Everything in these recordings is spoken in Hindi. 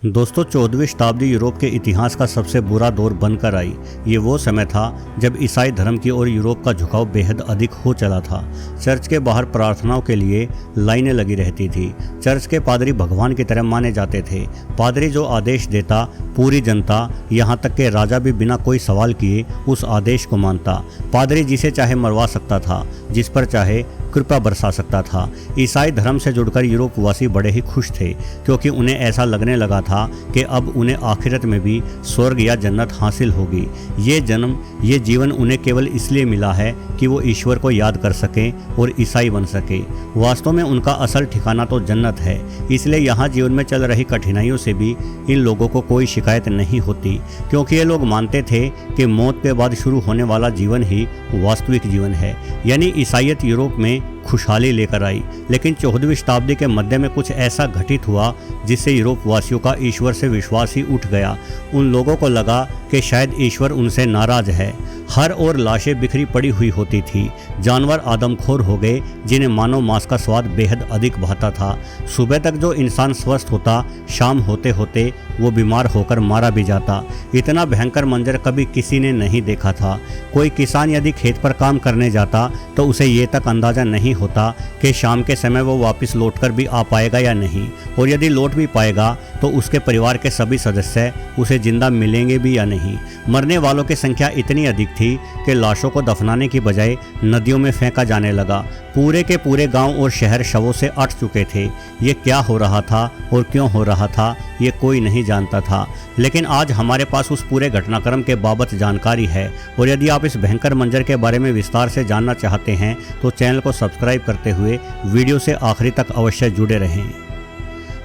दोस्तों 14वीं शताब्दी यूरोप के इतिहास का सबसे बुरा दौर बनकर आई। ये वो समय था जब ईसाई धर्म की ओर यूरोप का झुकाव बेहद अधिक हो चला था। चर्च के बाहर प्रार्थनाओं के लिए लाइनें लगी रहती थी। चर्च के पादरी भगवान की तरह माने जाते थे। पादरी जो आदेश देता पूरी जनता, यहाँ तक के राजा भी बिना कोई सवाल किए उस आदेश को मानता। पादरी जिसे चाहे मरवा सकता था, जिस पर चाहे कृपा बरसा सकता था। ईसाई धर्म से जुड़कर यूरोपवासी बड़े ही खुश थे, क्योंकि उन्हें ऐसा लगने लगा था कि अब उन्हें आखिरत में भी स्वर्ग या जन्नत हासिल होगी। ये जन्म, ये जीवन उन्हें केवल इसलिए मिला है कि वो ईश्वर को याद कर सकें और ईसाई बन सके। वास्तव में उनका असल ठिकाना तो जन्नत है। इसलिए यहाँ जीवन में चल रही कठिनाइयों से भी इन लोगों को कोई शिकायत नहीं होती, क्योंकि ये लोग मानते थे कि मौत के बाद शुरू होने वाला जीवन ही वास्तविक जीवन है। यानी ईसाईयत यूरोप में खुशहाली लेकर आई। लेकिन 14वीं शताब्दी के मध्य में कुछ ऐसा घटित हुआ जिससे यूरोप वासियों का ईश्वर से विश्वास ही उठ गया। उन लोगों को लगा कि शायद ईश्वर उनसे नाराज है। हर ओर लाशें बिखरी पड़ी हुई होती थी। जानवर आदमखोर हो गए, जिन्हें मानव मांस का स्वाद बेहद अधिक भाता था। सुबह तक जो इंसान स्वस्थ होता, शाम होते होते वो बीमार होकर मारा भी जाता। इतना भयंकर मंजर कभी किसी ने नहीं देखा था। कोई किसान यदि खेत पर काम करने जाता तो उसे ये तक अंदाजा नहीं होता कि शाम के समय वो वापस लौटकर भी आ पाएगा या नहीं, और यदि लौट भी पाएगा तो उसके परिवार के सभी सदस्य उसे जिंदा मिलेंगे भी या नहीं। मरने वालों की संख्या इतनी अधिक थी कि लाशों को दफनाने की बजाय नदियों में फेंका जाने लगा। पूरे के पूरे गांव और शहर शवों से अट चुके थे। ये क्या हो रहा था और क्यों हो रहा था, ये कोई नहीं जानता था। लेकिन आज हमारे पास उस पूरे घटनाक्रम के बाबत जानकारी है, और यदि आप इस भयंकर मंजर के बारे में विस्तार से जानना चाहते हैं तो चैनल को सब्सक्राइब करते हुए वीडियो से आखिरी तक अवश्य जुड़े रहें।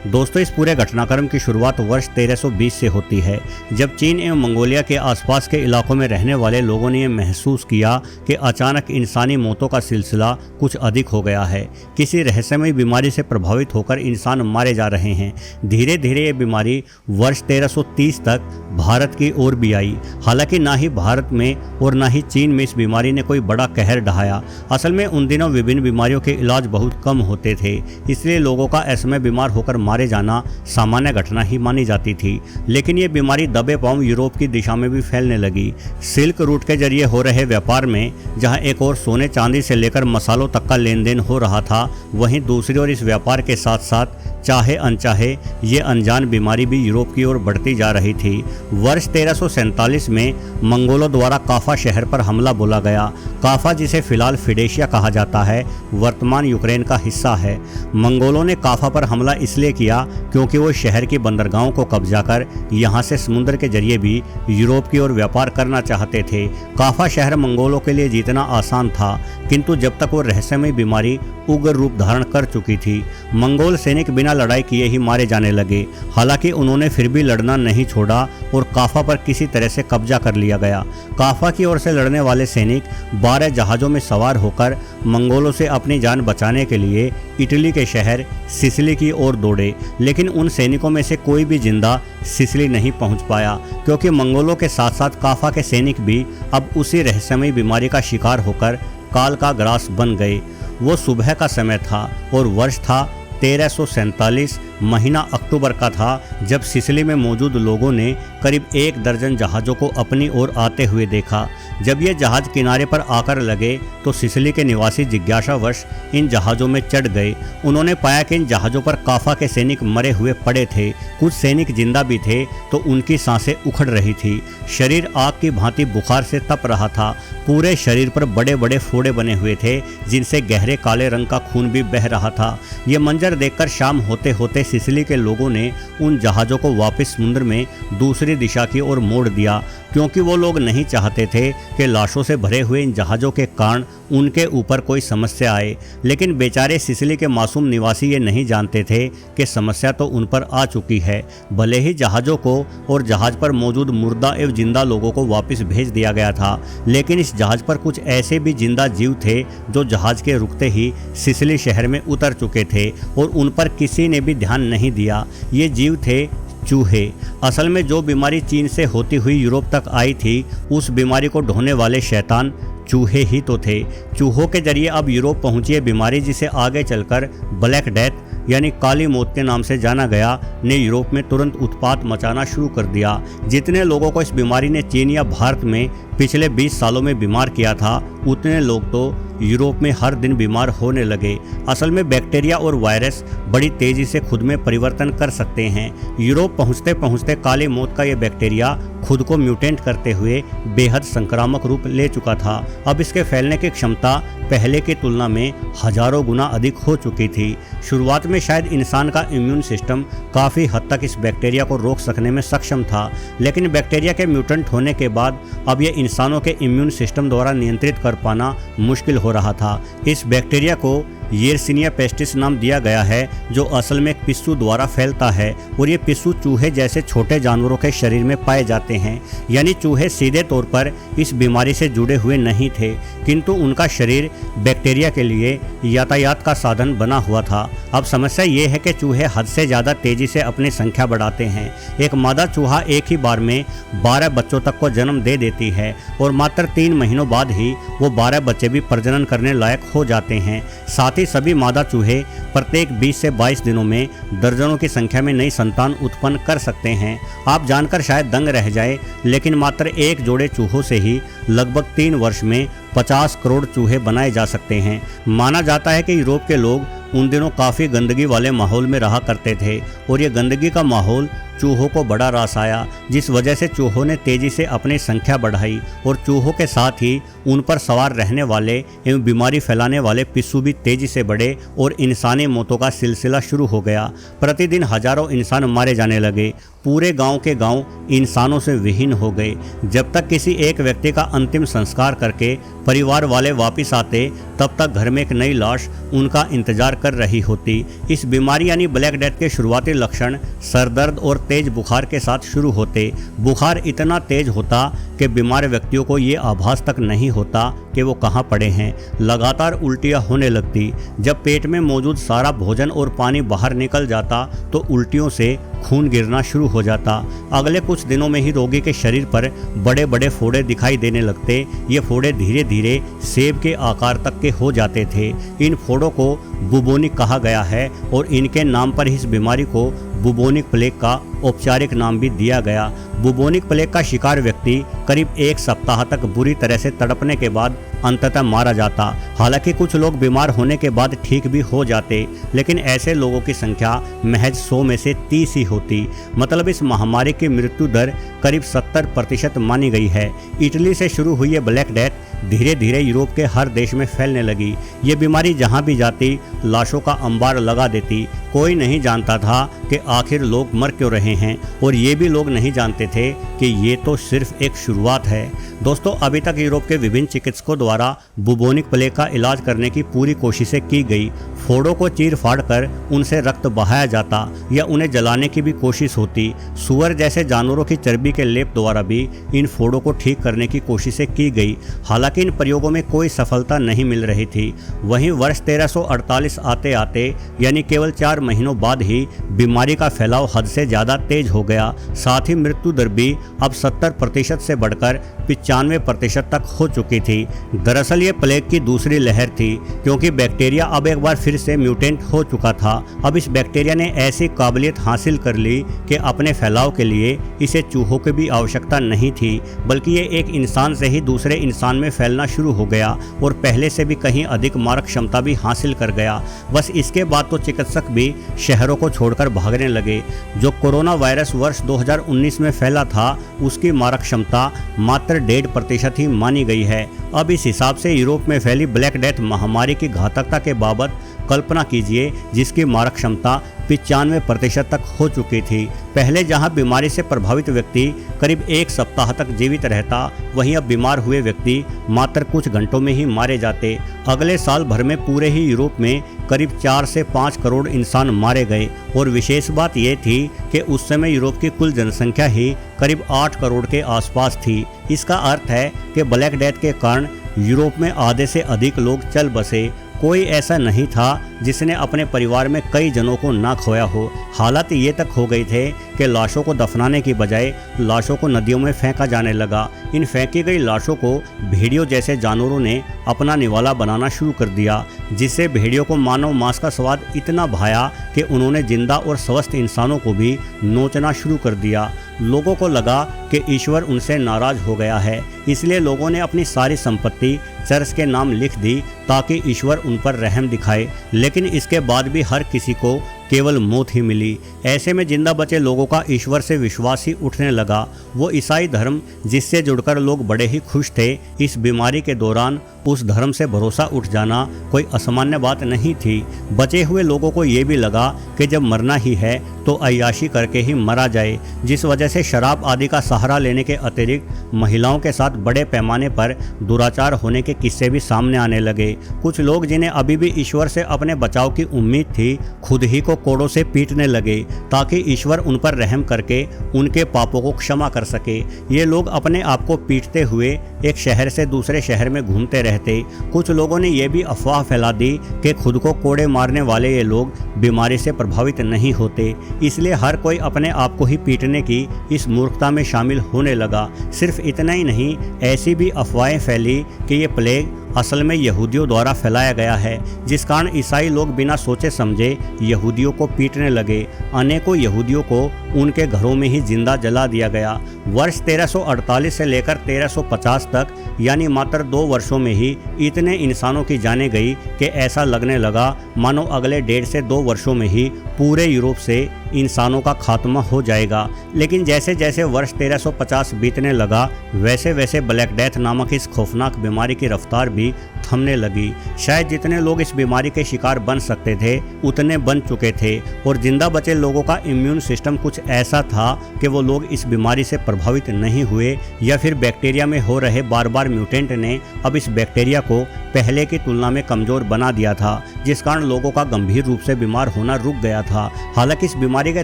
दोस्तों, इस पूरे घटनाक्रम की शुरुआत वर्ष 1320 से होती है, जब चीन एवं मंगोलिया के आसपास के इलाकों में रहने वाले लोगों ने यह महसूस किया कि अचानक इंसानी मौतों का सिलसिला कुछ अधिक हो गया है। किसी रहस्यमय बीमारी से प्रभावित होकर इंसान मारे जा रहे हैं। धीरे धीरे ये बीमारी वर्ष 1330 तक भारत की ओर भी आई। हालांकि ना ही भारत में और ना ही चीन में इस बीमारी ने कोई बड़ा कहर ढहाया। असल में उन दिनों विभिन्न बीमारियों के इलाज बहुत कम होते थे, इसलिए लोगों का ऐसे में बीमार होकर मारे जाना सामान्य घटना ही मानी जाती थी। लेकिन ये बीमारी दबे पांव यूरोप की दिशा में भी फैलने लगी। सिल्क रूट के जरिए हो रहे व्यापार में जहां एक और सोने चांदी से लेकर मसालों तक का लेन देन हो रहा था, वहीं दूसरी ओर इस व्यापार के साथ साथ चाहे अनचाहे ये अनजान बीमारी भी यूरोप की ओर बढ़ती जा रही थी। वर्ष 1347 में मंगोलों द्वारा काफा शहर पर हमला बोला गया। काफा, जिसे फिलहाल फिडेशिया कहा जाता है, वर्तमान यूक्रेन का हिस्सा है। मंगोलों ने काफा पर हमला इसलिए किया क्योंकि वो शहर की बंदरगाहों को कब्जा कर यहाँ से समुद्र के जरिए भी यूरोप की ओर व्यापार करना चाहते थे। काफा शहर मंगोलों के लिए जीतना आसान था, किंतु जब तक वो रहस्यमय बीमारी उग्र रूप धारण कर चुकी थी, मंगोल सैनिक बिना लड़ाई किए ही मारे जाने लगे। हालांकि उन्होंने फिर भी लड़ना नहीं छोड़ा और काफा पर किसी तरह से कब्जा कर लिया गया। काफा की ओर से लड़ने वाले सैनिक 12 जहाज़ों में सवार होकर मंगोलों से अपनी जान बचाने के लिए इटली के शहर सिसिली की ओर दौड़े। लेकिन उन सैनिकों में से कोई भी जिंदा सिसिली नहीं पहुंच पाया, क्योंकि मंगोलों के साथ साथ काफा के सैनिक भी अब उसी रहस्यमय बीमारी का शिकार होकर काल का ग्रास बन गए। वो सुबह का समय था और वर्ष था 1347। महीना अक्टूबर का था, जब सिसिली में मौजूद लोगों ने करीब 1 दर्जन जहाज़ों को अपनी ओर आते हुए देखा। जब ये जहाज़ किनारे पर आकर लगे तो सिसिली के निवासी जिज्ञासावश इन जहाज़ों में चढ़ गए। उन्होंने पाया कि इन जहाज़ों पर काफा के सैनिक मरे हुए पड़े थे। कुछ सैनिक जिंदा भी थे तो उनकी सांसें उखड़ रही थी। शरीर आग की भांति बुखार से तप रहा था। पूरे शरीर पर बड़े बड़े फोड़े बने हुए थे, जिनसे गहरे काले रंग का खून भी बह रहा था। ये मंजर देखकर शाम होते होते सिसिली के लोगों ने उन जहाज़ों को वापस समुद्र में दूसरी दिशा की ओर मोड़ दिया, क्योंकि वो लोग नहीं चाहते थे कि लाशों से भरे हुए इन जहाज़ों के कारण उनके ऊपर कोई समस्या आए। लेकिन बेचारे सिसिली के मासूम निवासी ये नहीं जानते थे कि समस्या तो उन पर आ चुकी है। भले ही जहाज़ों को और जहाज़ पर मौजूद मुर्दा एवं जिंदा लोगों को वापस भेज दिया गया था, लेकिन इस जहाज़ पर कुछ ऐसे भी जिंदा जीव थे जो जहाज़ के रुकते ही सिसिली शहर में उतर चुके थे और उन पर किसी ने भी ध्यान नहीं दिया। ये जीव थे चूहे। असल में जो बीमारी चीन से होती हुई यूरोप तक आई थी, उस बीमारी को ढोने वाले शैतान चूहे ही तो थे। चूहों के जरिए अब यूरोप पहुंची है बीमारी, जिसे आगे चलकर ब्लैक डेथ यानी काली मौत के नाम से जाना गया ने यूरोप में तुरंत उत्पात मचाना शुरू कर दिया। जितने लोगों को इस बीमारी ने चीन या भारत में पिछले 20 सालों में बीमार किया था, उतने लोग तो यूरोप में हर दिन बीमार होने लगे। असल में बैक्टीरिया और वायरस बड़ी तेजी से खुद में परिवर्तन कर सकते हैं। यूरोप पहुंचते पहुंचते काली मौत का यह बैक्टीरिया खुद को म्यूटेंट करते हुए बेहद संक्रामक रूप ले चुका था। अब इसके फैलने की क्षमता पहले की तुलना में हजारों गुना अधिक हो चुकी थी। शुरुआत में शायद इंसान का इम्यून सिस्टम काफ़ी हद तक इस बैक्टीरिया को रोक सकने में सक्षम था, लेकिन बैक्टीरिया के म्यूटेंट होने के बाद अब यह इंसानों के इम्यून सिस्टम द्वारा नियंत्रित कर पाना मुश्किल हो रहा था। इस बैक्टीरिया को येरसिनिया पेस्टिस नाम दिया गया है, जो असल में एक पिस्सू द्वारा फैलता है और ये पिस्सू चूहे जैसे छोटे जानवरों के शरीर में पाए जाते हैं। यानी चूहे सीधे तौर पर इस बीमारी से जुड़े हुए नहीं थे, किंतु उनका शरीर बैक्टीरिया के लिए यातायात का साधन बना हुआ था। अब समस्या ये है कि चूहे हद से ज़्यादा तेज़ी से अपनी संख्या बढ़ाते हैं। एक मादा चूहा एक ही बार में 12 बच्चों तक को जन्म दे देती है और मात्र 3 महीनों बाद ही वो 12 बच्चे भी प्रजनन करने लायक हो जाते हैं। साथ ही सभी मादा चूहे प्रत्येक 20 से 22 दिनों में दर्जनों की संख्या में नई संतान उत्पन्न कर सकते हैं। आप जानकर शायद दंग रह जाए, लेकिन मात्र एक जोड़े चूहों से ही लगभग 3 वर्ष में 50 करोड़ चूहे बनाए जा सकते हैं। माना जाता है कि यूरोप के लोग उन दिनों काफ़ी गंदगी वाले माहौल में रहा करते थे और ये गंदगी का माहौल चूहों को बड़ा रास आया, जिस वजह से चूहों ने तेज़ी से अपनी संख्या बढ़ाई और चूहों के साथ ही उन पर सवार रहने वाले एवं बीमारी फैलाने वाले पिस्सू भी तेज़ी से बढ़े और इंसानी मौतों का सिलसिला शुरू हो गया। प्रतिदिन हजारों इंसान मारे जाने लगे। पूरे गांव के गांव इंसानों से विहीन हो गए। जब तक किसी एक व्यक्ति का अंतिम संस्कार करके परिवार वाले वापस आते, तब तक घर में एक नई लाश उनका इंतजार कर रही होती। इस बीमारी यानी ब्लैक डेथ के शुरुआती लक्षण सरदर्द और तेज बुखार के साथ शुरू होते। बुखार इतना तेज होता कि बीमार व्यक्तियों को ये आभास तक नहीं होता कि वो कहाँ पड़े हैं। लगातार उल्टियाँ होने लगती। जब पेट में मौजूद सारा भोजन और पानी बाहर निकल जाता तो उल्टियों से खून गिरना शुरू हो जाता। अगले कुछ दिनों में ही रोगी के शरीर पर बड़े बड़े फोड़े दिखाई देने लगते। ये फोड़े धीरे धीरे सेब के आकार तक के हो जाते थे। इन फोड़ों को बुबोनिक कहा गया है और इनके नाम पर इस बीमारी को बुबोनिक प्लेग का औपचारिक नाम भी दिया गया। बुबोनिक प्लेग का शिकार व्यक्ति करीब 1 सप्ताह तक बुरी तरह से तड़पने के बाद अंततः मारा जाता। हालांकि कुछ लोग बीमार होने के बाद ठीक भी हो जाते, लेकिन ऐसे लोगों की संख्या महज 100 में से 30 ही होती। मतलब इस महामारी की मृत्यु दर करीब 70% मानी गई है। इटली से शुरू हुई ये ब्लैक डेथ धीरे धीरे यूरोप के हर देश में फैलने लगी। ये बीमारी जहाँ भी जाती लाशों का अंबार लगा देती। कोई नहीं जानता था कि आखिर लोग मर क्यों रहे हैं, और ये भी लोग नहीं जानते थे कि ये तो सिर्फ एक शुरुआत है। दोस्तों, अभी तक यूरोप के विभिन्न चिकित्सकों द्वारा बुबोनिक प्लेग का इलाज करने की पूरी कोशिशें की गई। फोड़ों को चीर फाड़ कर उनसे रक्त बहाया जाता या उन्हें जलाने की भी कोशिश होती। सुअर जैसे जानवरों की चर्बी के लेप द्वारा भी इन फोड़ों को ठीक करने की कोशिशें की गई। हालांकि इन प्रयोगों में कोई सफलता नहीं मिल रही थी। वहीं वर्ष 1348 आते आते यानी केवल 4 महीनों बाद ही बीमारी का फैलाव हद से ज़्यादा तेज हो गया। साथ ही मृत्यु दर भी अब 70% से बढ़कर 95% तक हो चुकी थी। दरअसल ये प्लेग की दूसरी लहर थी, क्योंकि बैक्टीरिया अब एक बार फिर से म्यूटेंट हो चुका था। अब इस बैक्टीरिया ने ऐसी काबिलियत हासिल कर ली कि अपने फैलाव के लिए इसे चूहों की भी आवश्यकता नहीं थी, बल्कि ये एक इंसान से ही दूसरे इंसान में फैलना शुरू हो गया और पहले से भी कहीं अधिक मारक क्षमता भी हासिल कर गया। बस इसके बाद तो चिकित्सक भी शहरों को छोड़कर भागने लगे। जो कोरोना वायरस वर्ष 2019 में फैला था, उसकी मारक क्षमता मात्र 1.5% ही मानी गई है। अब इस हिसाब से यूरोप में फैली ब्लैक डेथ महामारी की घातकता के बाबत कल्पना कीजिए, जिसकी मारक क्षमता 95% तक हो चुकी थी। पहले जहां बीमारी से प्रभावित व्यक्ति करीब 1 सप्ताह तक जीवित रहता, वहीं अब बीमार हुए व्यक्ति मात्र कुछ घंटों में ही मारे जाते। अगले साल भर में पूरे ही यूरोप में करीब 4 से 5 करोड़ इंसान मारे गए और विशेष बात यह थी कि उस समय यूरोप की कुल जनसंख्या ही करीब 8 करोड़ के आसपास थी। इसका अर्थ है कि ब्लैक डेथ के कारण यूरोप में आधे से अधिक लोग चल बसे। कोई ऐसा नहीं था जिसने अपने परिवार में कई जनों को ना खोया हो। हालात ये तक हो गए थे कि लाशों को दफनाने की बजाय लाशों को नदियों में फेंका जाने लगा। इन फेंकी गई लाशों को भेड़ियों जैसे जानवरों ने अपना निवाला बनाना शुरू कर दिया, जिससे भेड़ियों को मानव मांस का स्वाद इतना भाया कि उन्होंने जिंदा और स्वस्थ इंसानों को भी नोचना शुरू कर दिया। लोगों को लगा कि ईश्वर उनसे नाराज हो गया है, इसलिए लोगों ने अपनी सारी संपत्ति चर्च के नाम लिख दी ताकि ईश्वर उन पर रहम दिखाए। लेकिन इसके बाद भी हर किसी को केवल मौत ही मिली। ऐसे में जिंदा बचे लोगों का ईश्वर से विश्वास ही उठने लगा। वो ईसाई धर्म जिससे जुड़कर लोग बड़े ही खुश थे, इस बीमारी के दौरान उस धर्म से भरोसा उठ जाना कोई असामान्य बात नहीं थी। बचे हुए लोगों को ये भी लगा कि जब मरना ही है तो अय्याशी करके ही मरा जाए, जिस वजह से शराब आदि का सहारा लेने के अतिरिक्त महिलाओं के साथ बड़े पैमाने पर दुराचार होने के किस्से भी सामने आने लगे। कुछ लोग जिन्हें अभी भी ईश्वर से अपने बचाव की उम्मीद थी, खुद ही को कोड़ों से पीटने लगे ताकि ईश्वर उन पर रहम करके उनके पापों को क्षमा कर सके। ये लोग अपने आप को पीटते हुए एक शहर से दूसरे शहर में घूमते रहते। कुछ लोगों ने यह भी अफवाह फैला दी कि खुद को कोड़े मारने वाले ये लोग बीमारी से प्रभावित नहीं होते, इसलिए हर कोई अपने आप को ही पीटने की इस मूर्खता में शामिल होने लगा। सिर्फ इतना ही नहीं, ऐसी भी अफवाहें फैली कि ये प्लेग असल में यहूदियों द्वारा फैलाया गया है, जिस कारण ईसाई लोग बिना सोचे समझे यहूदियों को पीटने लगे। अनेकों यहूदियों को उनके घरों में ही जिंदा जला दिया गया। वर्ष 1348 से लेकर 1350 तक, यानी मात्र 2 वर्षों में ही इतने इंसानों की जानें गई कि ऐसा लगने लगा मानो अगले 1.5 से 2 वर्षों में ही पूरे यूरोप से इंसानों का खात्मा हो जाएगा। लेकिन जैसे जैसे वर्ष 1350 बीतने लगा, वैसे वैसे ब्लैक डेथ नामक इस खौफनाक बीमारी की रफ्तार भी थमने लगी। शायद जितने लोग इस बीमारी के शिकार बन सकते थे उतने बन चुके थे, और जिंदा बचे लोगों का इम्यून सिस्टम कुछ ऐसा था कि वो लोग इस बीमारी से प्रभावित नहीं हुए, या फिर बैक्टीरिया में हो रहे बार बार म्यूटेंट ने अब इस बैक्टीरिया को पहले की तुलना में कमज़ोर बना दिया था, जिस कारण लोगों का गंभीर रूप से बीमार होना रुक गया था। हालांकि इस बीमारी के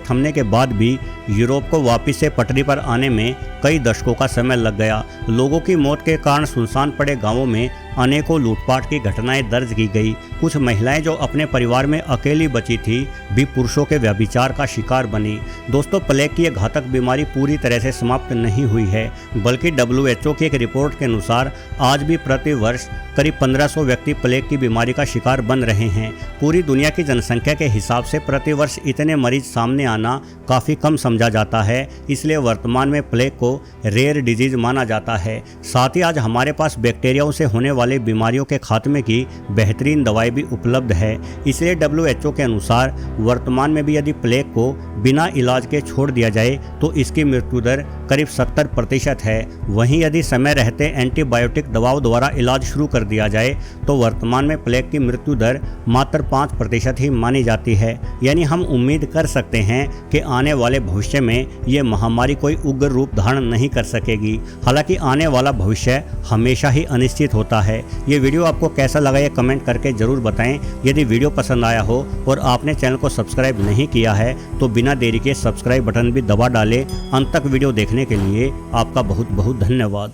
थमने के बाद भी यूरोप को वापस से पटरी पर आने में कई दशकों का समय लग गया। लोगों की मौत के कारण सुनसान पड़े गांवों में अनेकों लूटपाट की घटनाएं दर्ज की गई। कुछ महिलाएं जो अपने परिवार में अकेली बची थी भी पुरुषों के व्यभिचार का शिकार बनी। दोस्तों, प्लेग की यह घातक बीमारी पूरी तरह से समाप्त नहीं हुई है, बल्कि WHO की एक रिपोर्ट के अनुसार आज भी प्रति वर्ष करीब 1500 व्यक्ति प्लेग की बीमारी का शिकार बन रहे हैं। पूरी दुनिया की जनसंख्या के हिसाब से प्रति वर्ष इतने मरीज सामने आना काफ़ी कम समझा जाता है, इसलिए वर्तमान में प्लेग को रेयर डिजीज माना जाता है। साथ ही आज हमारे पास बैक्टीरियाओं से होने वाली बीमारियों के खात्मे की बेहतरीन दवाई भी उपलब्ध है। इसलिए WHO के अनुसार वर्तमान में भी यदि प्लेग को बिना इलाज के छोड़ दिया जाए तो इसकी मृत्यु दर करीब 70% है। वहीं यदि समय रहते एंटीबायोटिक दवाओं द्वारा इलाज शुरू कर दिया जाए तो वर्तमान में प्लेग की मृत्यु दर मात्र 5% ही मानी जाती है। यानी हम उम्मीद कर सकते हैं कि आने वाले भविष्य में ये महामारी कोई उग्र रूप धारण नहीं कर सकेगी। हालांकि आने वाला भविष्य हमेशा ही अनिश्चित होता है। ये वीडियो आपको कैसा लगा ये कमेंट करके ज़रूर बताएं। यदि वीडियो पसंद आया हो और आपने चैनल को सब्सक्राइब नहीं किया है तो बिना देरी के सब्सक्राइब बटन भी दबा डालें। अंत तक वीडियो देखने के लिए आपका बहुत बहुत धन्यवाद।